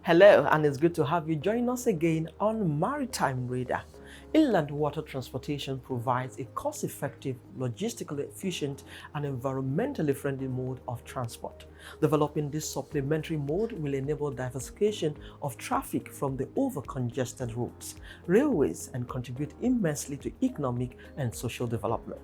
Hello, and it's good to have you join us again on Maritime Radar. Inland water transportation provides a cost-effective, logistically efficient, and environmentally friendly mode of transport. Developing this supplementary mode will enable diversification of traffic from the over-congested roads, railways, and contribute immensely to economic and social development.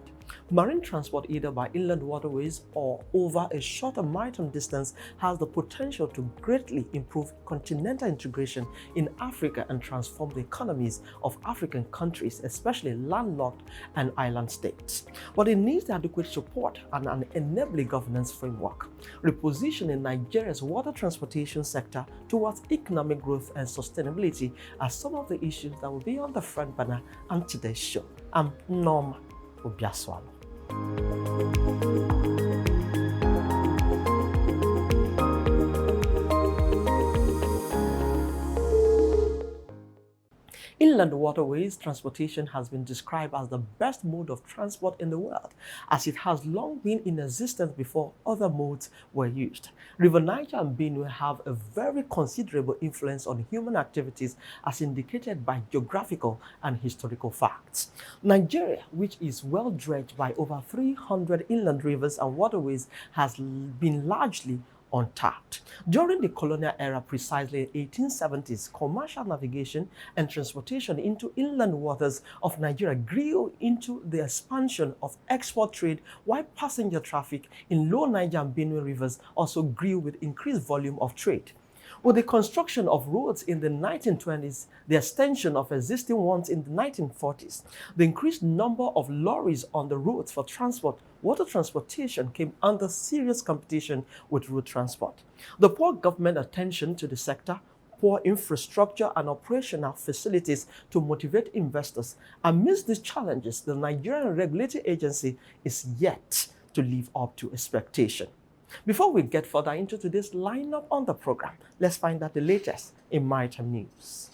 Marine transport, either by inland waterways or over a shorter maritime distance, has the potential to greatly improve continental integration in Africa and transform the economies of African countries, especially landlocked and island states. But it needs adequate support and an enabling governance framework. Repositioning Nigeria's water transportation sector towards economic growth and sustainability are some of the issues that will be on the front burner on today's show. I'm Norma Obiaswalo. Inland waterways transportation has been described as the best mode of transport in the world, as it has long been in existence before other modes were used. River Niger and Benue have a very considerable influence on human activities as indicated by geographical and historical facts. Nigeria, which is well dredged by over 300 inland rivers and waterways, has been largely untapped. During the colonial era, precisely in 1870s, commercial navigation and transportation into inland waters of Nigeria grew into the expansion of export trade, while passenger traffic in low Niger and Benue rivers also grew with increased volume of trade. With the construction of roads in the 1920s, the extension of existing ones in the 1940s, the increased number of lorries on the roads for transport, water transportation came under serious competition with road transport. The poor government attention to the sector, poor infrastructure and operational facilities to motivate investors. Amidst these challenges, the Nigerian Regulatory Agency is yet to live up to expectation. Before we get further into today's lineup on the program, let's find out the latest in maritime news.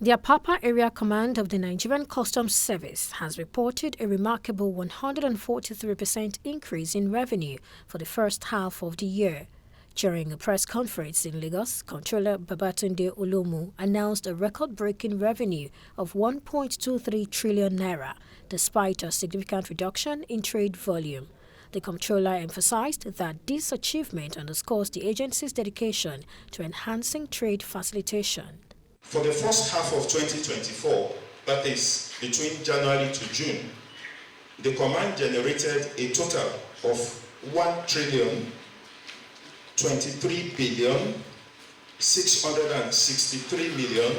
The Apapa Area Command of the Nigerian Customs Service has reported a remarkable 143% increase in revenue for the first half of the year. During a press conference in Lagos, Controller Babatunde Olomu announced a record-breaking revenue of 1.23 trillion naira, despite a significant reduction in trade volume. The Comptroller emphasized that this achievement underscores the agency's dedication to enhancing trade facilitation. For the first half of 2024, that is between January to June, the command generated a total of 1 trillion 23 billion 663 million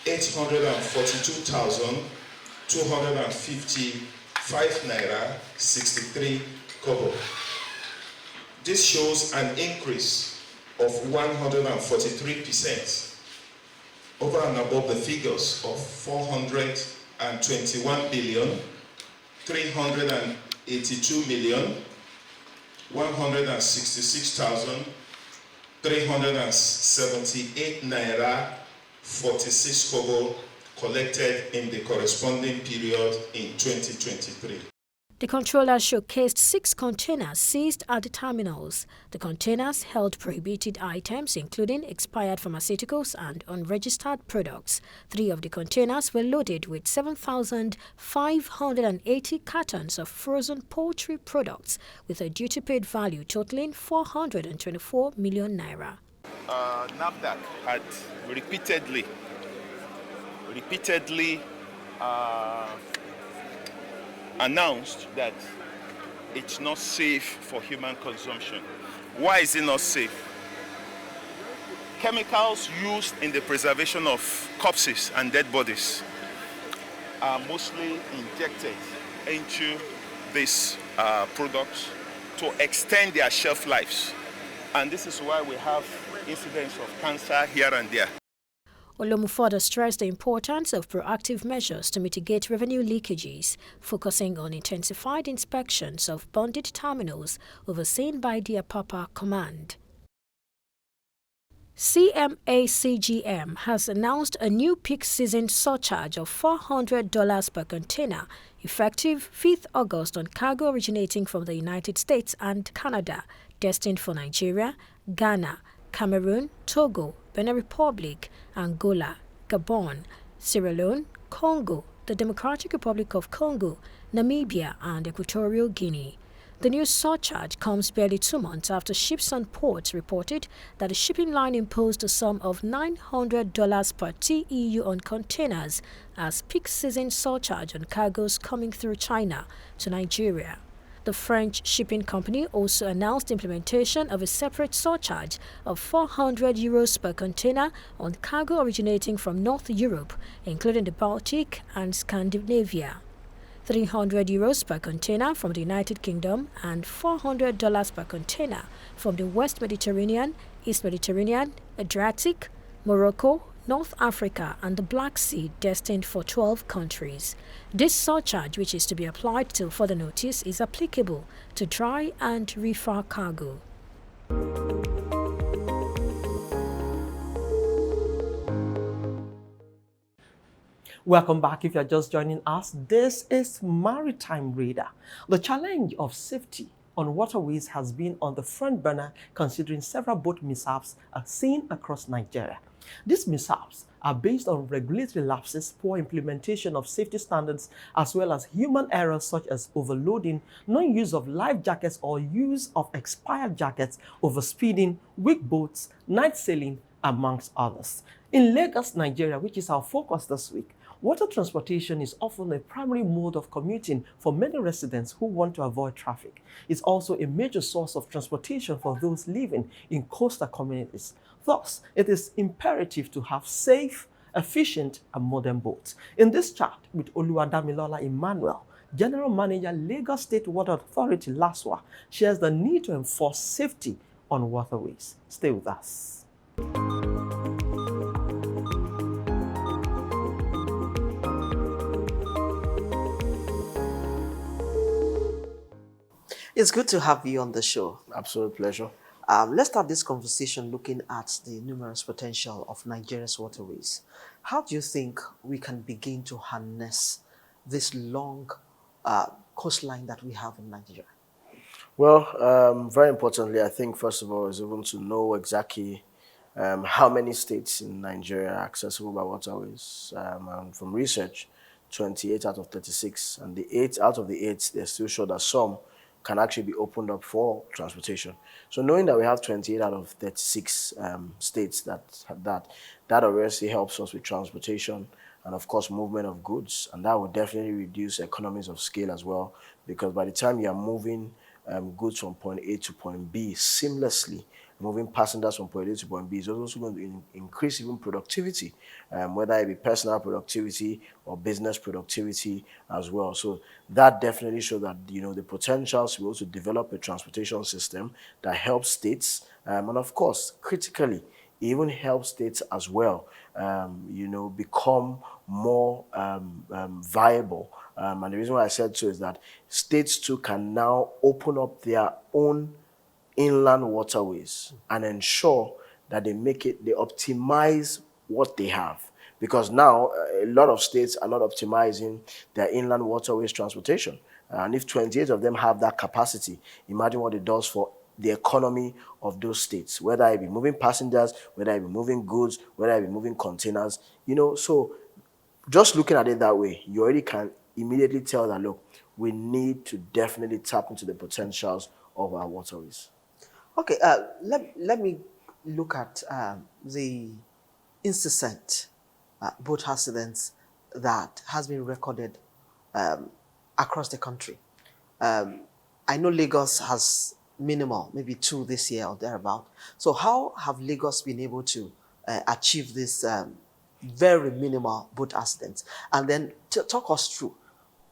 842,255 naira 63 kobo. This shows an increase of 143% over and above the figures of 421 billion 382 million 166,378 naira 46 kobo collected in the corresponding period in 2023. The controller showcased 6 containers seized at the terminals. The containers held prohibited items, including expired pharmaceuticals and unregistered products. 3 of the containers were loaded with 7,580 cartons of frozen poultry products, with a duty-paid value totaling 424 million naira. NAFDAC had repeatedly announced that it's not safe for human consumption. Why is it not safe? Chemicals used in the preservation of corpses and dead bodies are mostly injected into these products to extend their shelf lives. And this is why we have incidents of cancer here and there. Olomu further stressed the importance of proactive measures to mitigate revenue leakages, focusing on intensified inspections of bonded terminals overseen by the Apapa Command. CMA-CGM has announced a new peak season surcharge of $400 per container effective 5th August on cargo originating from the United States and Canada, destined for Nigeria, Ghana, Cameroon, Togo, Benin Republic, Angola, Gabon, Sierra Leone, Congo, the Democratic Republic of Congo, Namibia, and Equatorial Guinea. The new surcharge comes barely 2 months after ships and ports reported that the shipping line imposed a sum of $900 per TEU on containers as peak season surcharge on cargoes coming through China to Nigeria. The French shipping company also announced implementation of a separate surcharge of €400 per container on cargo originating from North Europe, including the Baltic and Scandinavia. €300 per container from the United Kingdom and $400 per container from the West Mediterranean, East Mediterranean, Adriatic, Morocco, North Africa, and the Black Sea, destined for 12 countries. This surcharge, which is to be applied till further notice, is applicable to dry and reefer cargo. Welcome back. If you're just joining us, this is Maritime Radar. The challenge of safety on waterways has been on the front burner, considering several boat mishaps are seen across Nigeria. These mishaps are based on regulatory lapses, poor implementation of safety standards, as well as human errors such as overloading, non-use of life jackets or use of expired jackets, overspeeding, weak boats, night sailing, amongst others. In Lagos, Nigeria, which is our focus this week, water transportation is often a primary mode of commuting for many residents who want to avoid traffic. It's also a major source of transportation for those living in coastal communities. Thus, it is imperative to have safe, efficient, and modern boats. In this chat with Oluwadamilola Emmanuel, General Manager, Lagos State Water Authority, LASWA, shares the need to enforce safety on waterways. Stay with us. It's good to have you on the show. Absolute pleasure. Let's start this conversation looking at the numerous potential of Nigeria's waterways. How do you think we can begin to harness this long coastline that we have in Nigeria? Well, very importantly, I think, first of all, is even to know exactly how many states in Nigeria are accessible by waterways. And from research, 28 out of 36. And the 8 out of the 8, they're still sure that some can actually be opened up for transportation. So knowing that we have 28 out of 36 states that obviously helps us with transportation and, of course, movement of goods. And that would definitely reduce economies of scale as well, because by the time you are moving goods from point A to point B seamlessly, moving passengers from point A to point B is also going to increase even productivity, whether it be personal productivity or business productivity as well. So that definitely shows that, the potential to be able to develop a transportation system that helps states, and of course, critically, even helps states as well, become more viable. And the reason why I said so is that states too can now open up their own inland waterways and ensure that they optimize what they have. Because now a lot of states are not optimizing their inland waterways transportation. And if 28 of them have that capacity, imagine what it does for the economy of those states, whether it be moving passengers, whether it be moving goods, whether it be moving containers, so just looking at it that way, you already can immediately tell that, look, we need to definitely tap into the potentials of our waterways. Okay, let me look at the incessant boat accidents that has been recorded across the country. I know Lagos has minimal, maybe 2 this year or thereabout. So how have Lagos been able to achieve this very minimal boat accidents? And then talk us through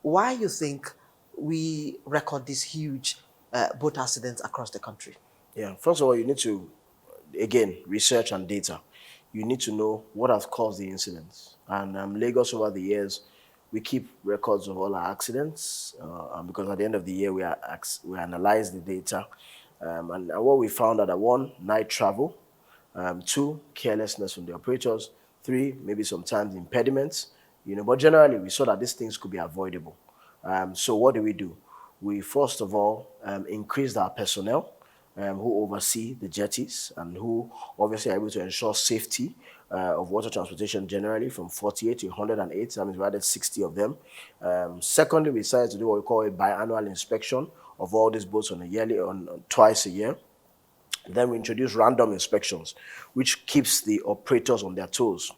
why you think we record these huge boat accidents across the country. Yeah, first of all, you need to, again, research and data. You need to know what has caused the incidents. And Lagos, over the years, we keep records of all our accidents, because at the end of the year, we analyze the data. And what we found out that 1, night travel, 2, carelessness from the operators, 3, maybe sometimes impediments, but generally we saw that these things could be avoidable. So what do? We first of all increased our personnel who oversee the jetties and who obviously are able to ensure safety of water transportation generally from 48 to 108. That means we added 60 of them. Secondly, we decided to do what we call a biannual inspection of all these boats on twice a year. Then we introduce random inspections, which keeps the operators on their toes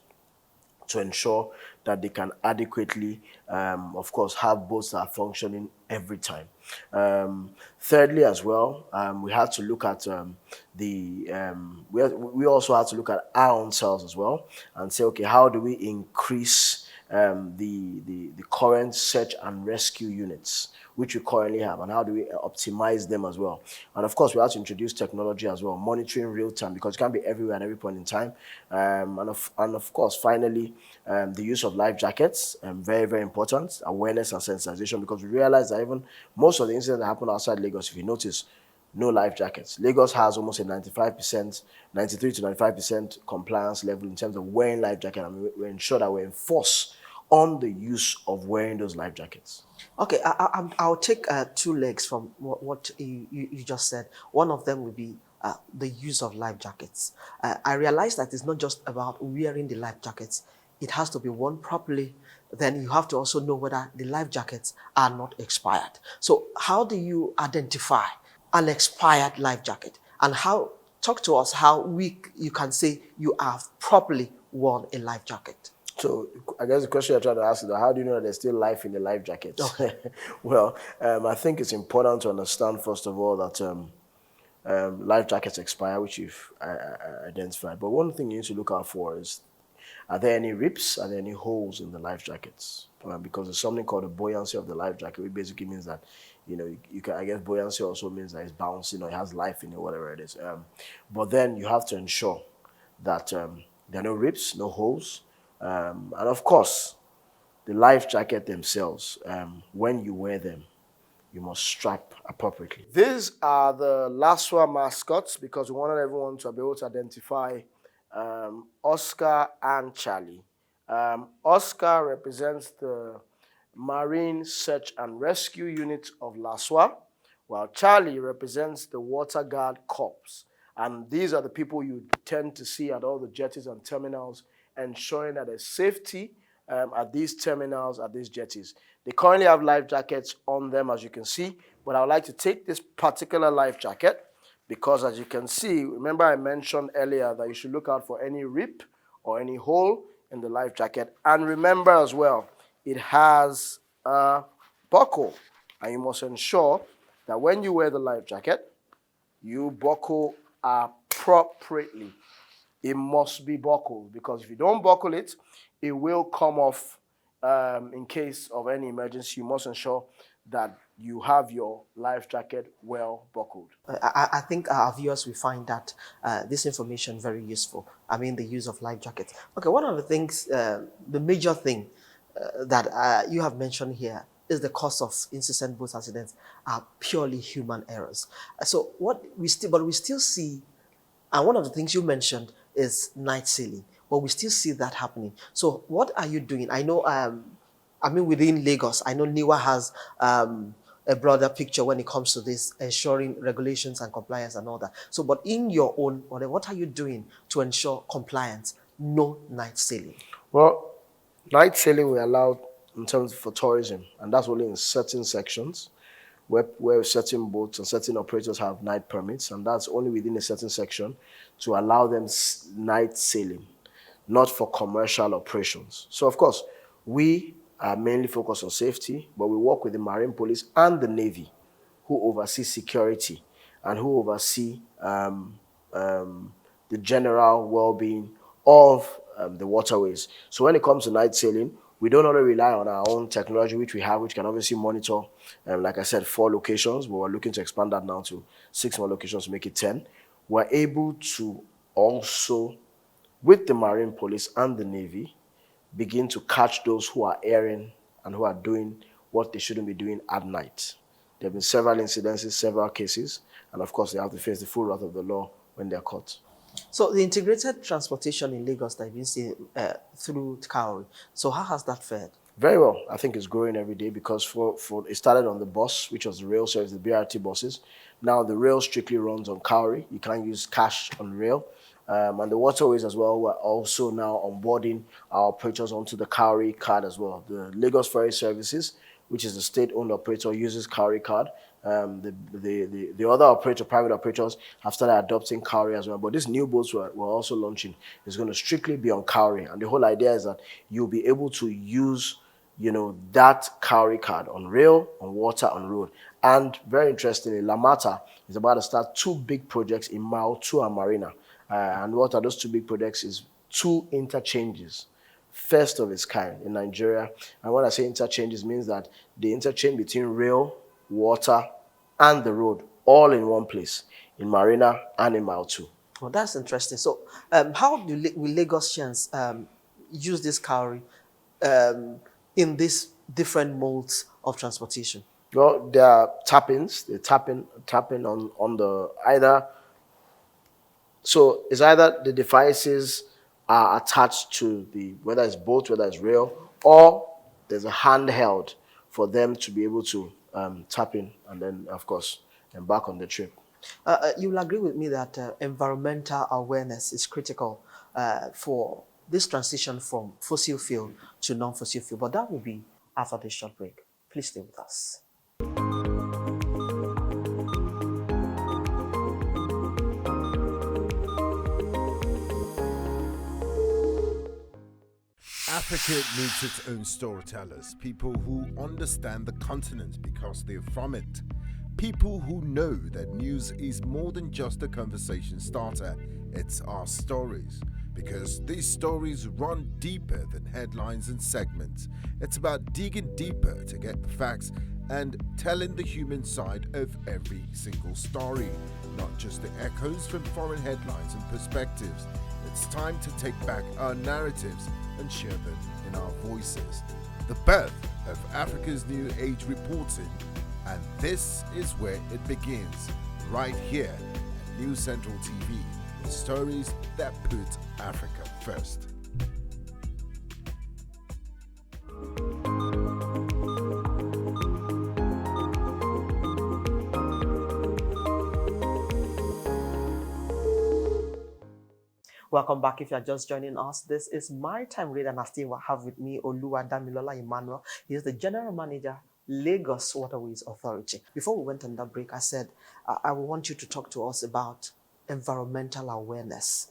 to ensure that they can adequately, of course, have boats that are functioning every time. Thirdly, as well, we had to look at we also had to look at our own selves as well and say, okay, how do we increase the current search and rescue units which we currently have, and how do we optimize them as well? And of course, we have to introduce technology as well, monitoring real time, because it can't be everywhere at every point in time. And of course, finally, the use of life jackets, very, very important, awareness and sensitization, because we realize that even most of the incidents that happen outside Lagos, if you notice, no life jackets. Lagos has almost a 95%, 93 to 95% compliance level in terms of wearing life jacket, and we ensure that we enforce on the use of wearing those life jackets. Okay, I'll take two legs from what you just said. One of them will be the use of life jackets. I realize that it's not just about wearing the life jackets. It has to be worn properly. Then you have to also know whether the life jackets are not expired. So how do you identify an expired life jacket? And talk to us how you can say you have properly worn a life jacket. So I guess the question you're trying to ask is, how do you know that there's still life in the life jacket? Okay. Well, I think it's important to understand, first of all, that life jackets expire, which you've identified. But one thing you need to look out for is, are there any rips? Are there any holes in the life jackets? Because there's something called the buoyancy of the life jacket, which basically means that, you can, I guess buoyancy also means that it's bouncing or it has life in it, whatever it is. But then you have to ensure that there are no rips, no holes. And of course, the life jacket themselves, when you wear them, you must strap appropriately. These are the LASWA mascots, because we wanted everyone to be able to identify Oscar and Charlie. Oscar represents the Marine Search and Rescue Unit of LASWA, while Charlie represents the Water Guard Corps. And these are the people you tend to see at all the jetties and terminals, ensuring that there's safety at these terminals, at these jetties. They currently have life jackets on them, as you can see, but I would like to take this particular life jacket because, as you can see, remember I mentioned earlier that you should look out for any rip or any hole in the life jacket. And remember as well, it has a buckle, and you must ensure that when you wear the life jacket, you buckle appropriately. It must be buckled, because if you don't buckle it, it will come off in case of any emergency. You must ensure that you have your life jacket well buckled. I think our viewers will find that this information very useful. I mean, the use of life jackets. Okay, one of the things, the major thing that you have mentioned here is the cause of incessant boat accidents are purely human errors. So we still see, and one of the things you mentioned is night sailing. But we still see that happening. So what are you doing? I know, within Lagos, I know NIWA has a broader picture when it comes to this, ensuring regulations and compliance and all that. So, but in your own order, what are you doing to ensure compliance, no night sailing? Well, night sailing we allow in terms for tourism, and that's only in certain sections where certain boats and certain operators have night permits, and that's only within a certain section to allow them night sailing, not for commercial operations. So, of course, we are mainly focused on safety, but we work with the Marine Police and the Navy, who oversee security and who oversee the general well-being of the waterways. So when it comes to night sailing, we don't only rely on our own technology, which we have, which can obviously monitor, like I said, 4 locations, but we're looking to expand that now to 6 more locations to make it 10. We're able to also, with the Marine Police and the Navy, begin to catch those who are erring and who are doing what they shouldn't be doing at night. There have been several incidences, several cases, and of course they have to face the full wrath of the law when they're caught. So the integrated transportation in Lagos that you've been seeing through Cowrie, so how has that fared? Very well. I think it's growing every day because for it started on the bus, which was the rail service, the BRT buses. Now the rail strictly runs on cowrie. You can't use cash on rail. And the waterways as well, we're also now onboarding our operators onto the cowrie card as well. The Lagos Ferry Services, which is the state-owned operator, uses cowrie card. The other operator, private operators, have started adopting cowrie as well. But these new boats we're also launching is going to strictly be on cowrie. And the whole idea is that you'll be able to use that cowrie card on rail, on water, on road. And very interestingly, Lamata is about to start two big projects in Mile 2 and Marina. And what are those two big projects is two interchanges, first of its kind in Nigeria. And when I say interchanges, means that the interchange between rail, water, and the road, all in one place, in Marina and in Mile 2. Well, that's interesting. So, how will Lagosians use this cowrie in these different modes of transportation? Well, there are tappings. They tapping on the either. So it's either the devices are attached to whether it's boat, whether it's rail, or there's a handheld for them to be able to tap in and then, of course, embark on the trip. You will agree with me that environmental awareness is critical for this transition from fossil fuel to non-fossil fuel, but that will be after this short break. Please stay with us. Africa needs its own storytellers, people who understand the continent because they're from it. People who know that news is more than just a conversation starter, it's our stories. Because these stories run deeper than headlines and segments. It's about digging deeper to get the facts and telling the human side of every single story, not just the echoes from foreign headlines and perspectives. It's time to take back our narratives and share them in our voices. The birth of Africa's New Age reporting, and this is where it begins, right here at News Central TV, with stories that put Africa first. Welcome back. If you are just joining us, this is Maritime Read, and I still have with me Oluwadamilola Emmanuel. He is the General Manager, Lagos Waterways Authority. Before we went on that break, I said I want you to talk to us about environmental awareness,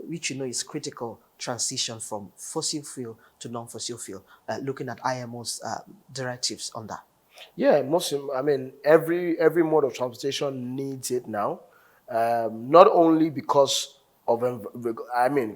which is critical transition from fossil fuel to non-fossil fuel, looking at IMO's directives on that. Yeah, every mode of transportation needs it now. Not only because of,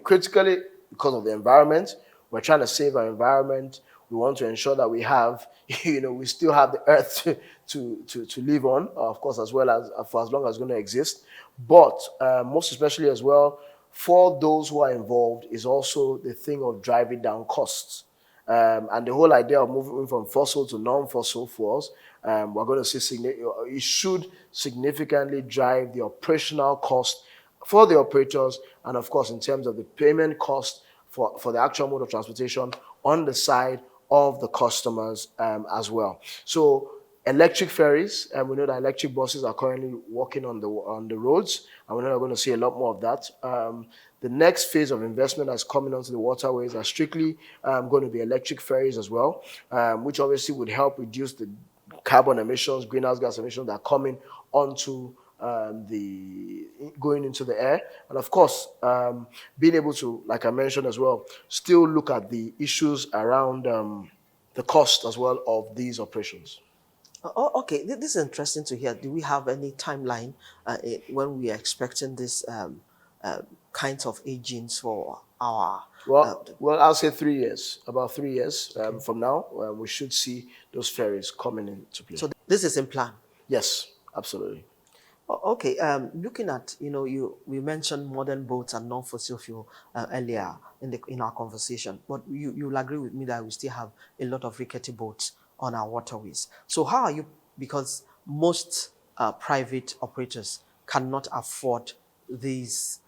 critically because of the environment. We're trying to save our environment. We want to ensure that we have, we still have the earth to live on, of course, as well as for as long as it's going to exist. But most especially as well, for those who are involved is also the thing of driving down costs. And the whole idea of moving from fossil to non-fossil fuels, we're going to see it should significantly drive the operational cost for the operators, and of course, in terms of the payment cost for the actual mode of transportation on the side of the customers as well. So electric ferries, and we know that electric buses are currently working on the roads, and we know we're going to see a lot more of that. The next phase of investment that's coming onto the waterways are strictly going to be electric ferries as well, which obviously would help reduce the carbon emissions, greenhouse gas emissions that are coming onto going into the air. And of course, being able to, like I mentioned as well, still look at the issues around the cost as well of these operations. Okay, this is interesting to hear. Do we have any timeline when we are expecting this kinds of agents for our... Well, I'll say 3 years. About 3 years from now, we should see those ferries coming into play. So this is in plan? Yes, absolutely. Okay, looking at, we mentioned modern boats and non-fossil fuel earlier in our conversation, but you'll agree with me that we still have a lot of rickety boats on our waterways. So how are you, because most private operators cannot afford these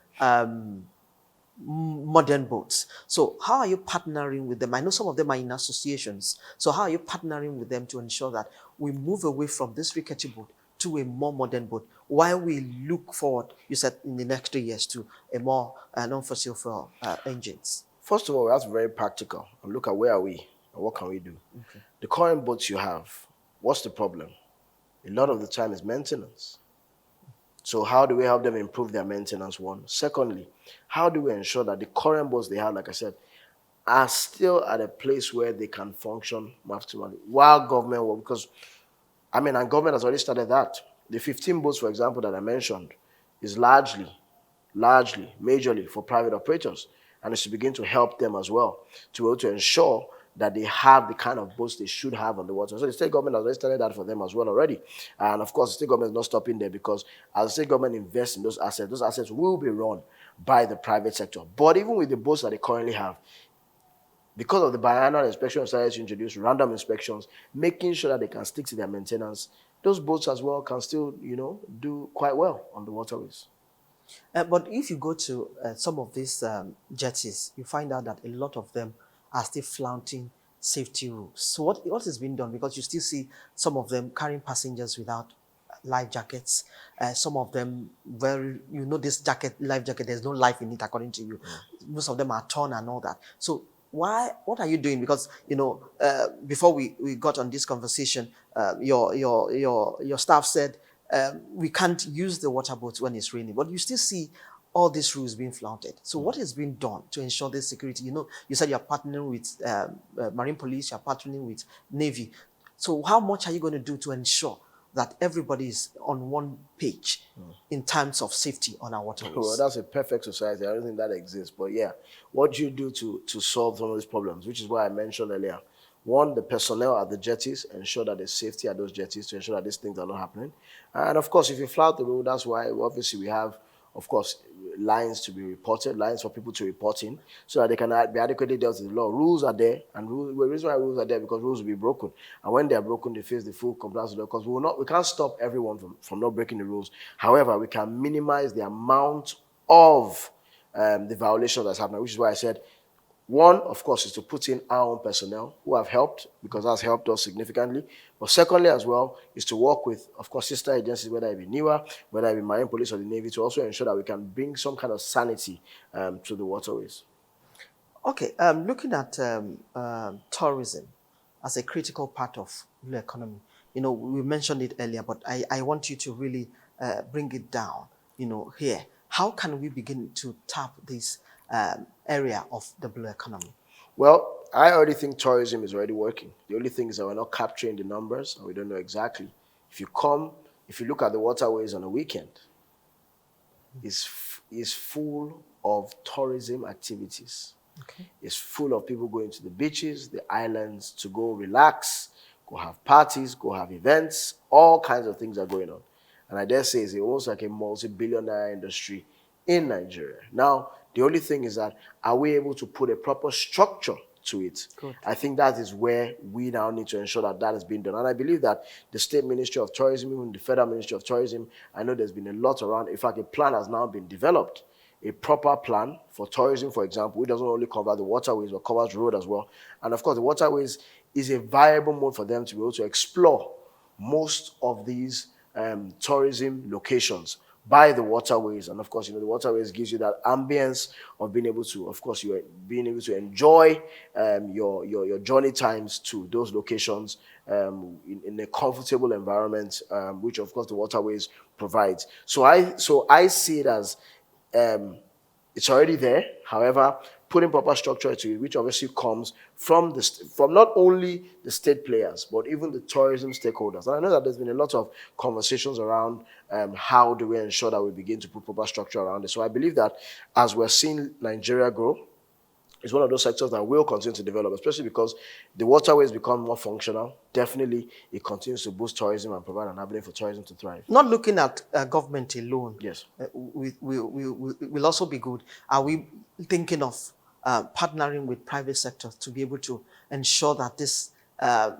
modern boats. So how are you partnering with them? I know some of them are in associations. So how are you partnering with them to ensure that we move away from this rickety boat to a more modern boat while we look forward, you said, in the next 3 years to a more non-fossil fuel engines? First of all, that's very practical. And look at where are we and what can we do? Okay. The current boats you have, what's the problem? A lot of the time is maintenance. So how do we help them improve their maintenance, one? Secondly, how do we ensure that the current boats they have, like I said, are still at a place where they can function maximally while government will, because and government has already started that. The 15 boats, for example, that I mentioned is largely, majorly for private operators, and it's to begin to help them as well to be able to ensure that they have the kind of boats they should have on the water. So the state government has already started that for them as well already. And of course, the state government is not stopping there, because as the state government invests in those assets will be run by the private sector. But even with the boats that they currently have, because of the biannual inspection started to introduce random inspections, making sure that they can stick to their maintenance, those boats as well can still, do quite well on the waterways. But if you go to some of these jetties, you find out that a lot of them are still flaunting safety rules. So what is being done? Because you still see some of them carrying passengers without life jackets. Some of them, this life jacket, there's no life in it according to you. Most of them are torn and all that. So what are you doing? Because before we got on this conversation, your staff said we can't use the water boats when it's raining, but you still see all these rules being flaunted. So what is being done to ensure this security? You said you're partnering with Marine Police, you're partnering with Navy. So how much are you going to do to ensure that everybody is on one page in terms of safety on our waterways? Well, that's a perfect society. I don't think that exists. But yeah, what do you do to solve some of these problems, which is why I mentioned earlier. One, the personnel at the jetties, ensure that there's safety at those jetties to ensure that these things are not happening. And of course, if you flout the rule, that's why obviously we have, of course, lines to be reported, lines for people to report in, so that they can be adequately dealt with the law. Rules are there, and the reason why rules are there, because rules will be broken. And when they are broken, they face the full compliance with the law, because we can't stop everyone from not breaking the rules. However, we can minimize the amount of the violation that's happening, which is why I said, one, of course, is to put in our own personnel who have helped, because that's helped us significantly. But secondly, as well, is to work with, of course, sister agencies, whether it be NIWA, whether it be Marine Police or the Navy, to also ensure that we can bring some kind of sanity to the waterways. Okay, looking at tourism as a critical part of the economy, we mentioned it earlier, but I want you to really bring it down, here. How can we begin to tap this area of the blue economy? Well, I already think tourism is already working. The only thing is that we're not capturing the numbers, and we don't know exactly. If you look at the waterways on a weekend, it's full of tourism activities. Okay. It's full of people going to the beaches, the islands, to go relax, go have parties, go have events. All kinds of things are going on. And I dare say it's almost like a multi-billion-dollar industry in Nigeria. Now, the only thing is that, are we able to put a proper structure to it? Good. I think that is where we now need to ensure that that is being done. And I believe that the State Ministry of Tourism, even the Federal Ministry of Tourism, I know there's been a lot around. In fact, a plan has now been developed, a proper plan for tourism, for example, which doesn't only cover the waterways, but covers road as well. And of course, the waterways is a viable mode for them to be able to explore most of these tourism locations by the waterways. And of course, the waterways gives you that ambience of being able to, of course, you are being able to enjoy your journey times to those locations in a comfortable environment, which of course the waterways provides. So I see it as it's already there. However, putting proper structure to it, which obviously comes from not only the state players, but even the tourism stakeholders. And I know that there's been a lot of conversations around how do we ensure that we begin to put proper structure around it. So I believe that as we're seeing Nigeria grow, it's one of those sectors that will continue to develop, especially because the waterways become more functional. Definitely, it continues to boost tourism and provide an avenue for tourism to thrive. Not looking at government alone. Yes. Will also be good. Are we thinking of partnering with private sector to be able to ensure that this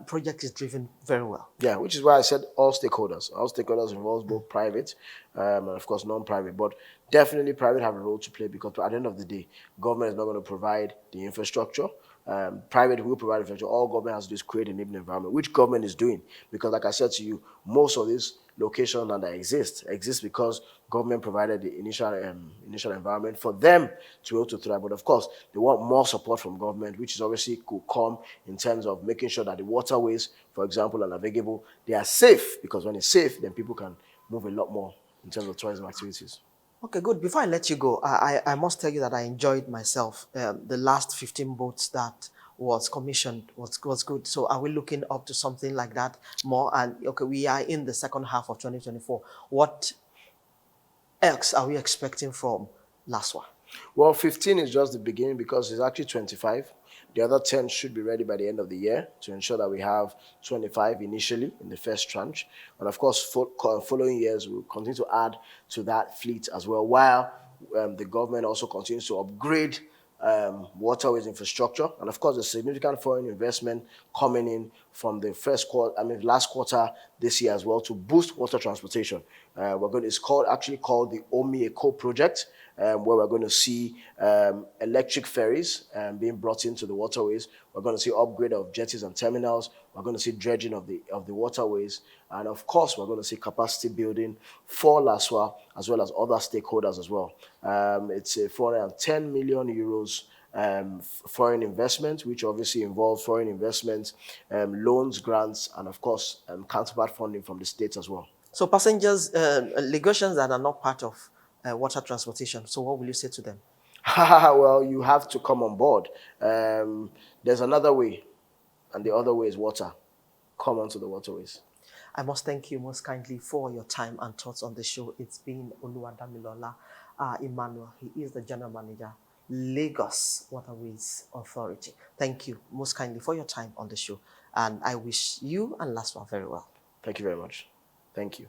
project is driven very well. Yeah, which is why I said all stakeholders. All stakeholders involves both private and of course non-private, but definitely private have a role to play because at the end of the day, government is not going to provide the infrastructure. Private will provide infrastructure. All government has to do is create an enabling environment, which government is doing. Because like I said to you, most of these locations that exist because government provided the initial environment for them to be able to thrive. But of course, they want more support from government, which is obviously could come in terms of making sure that the waterways, for example, are navigable. They are safe because when it's safe, then people can move a lot more in terms of tourism activities. Okay, good. Before I let you go, I must tell you that I enjoyed myself. The last 15 boats that was commissioned was good. So are we looking up to something like that more? And okay, we are in the second half of 2024. What else are we expecting from LASWA? Well, 15 is just the beginning because it's actually 25. The other 10 should be ready by the end of the year to ensure that we have 25 initially in the first tranche. And of course, following years, we'll continue to add to that fleet as well, while the government also continues to upgrade waterways infrastructure. And of course, there's significant foreign investment coming in from the last quarter this year as well to boost water transportation. It's actually called the Omi Eco project, where we're going to see electric ferries being brought into the waterways. We're going to see upgrade of jetties and terminals. We're going to see dredging of the waterways. And of course, we're going to see capacity building for LASWA as well as other stakeholders as well. It's a 410 million euros foreign investment, which obviously involves foreign investment, loans, grants, and of course, counterpart funding from the states as well. So passengers, Lagosians that are not part of water transportation, so what will you say to them? Well, you have to come on board. There's another way, and the other way is water. Come onto the waterways. I must thank you most kindly for your time and thoughts on the show. It's been Oluwadamilola Emmanuel. He is the General Manager, Lagos Waterways Authority. Thank you most kindly for your time on the show. And I wish you and LASWA very well. Thank you very much. Thank you.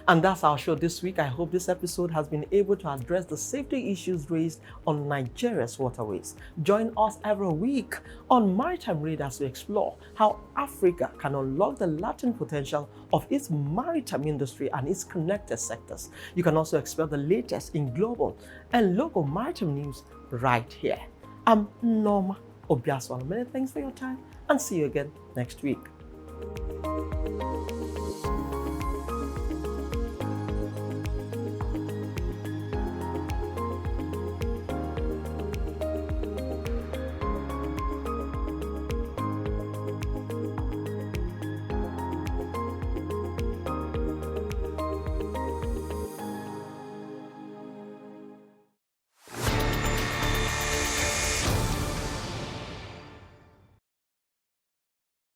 And that's our show this week. I hope this episode has been able to address the safety issues raised on Nigeria's waterways. Join us every week on Maritime Read as we explore how Africa can unlock the latent potential of its maritime industry and its connected sectors. You can also expect the latest in global and local maritime news right here. I'm Norma Obiaswala. Many thanks for your time and see you again next week.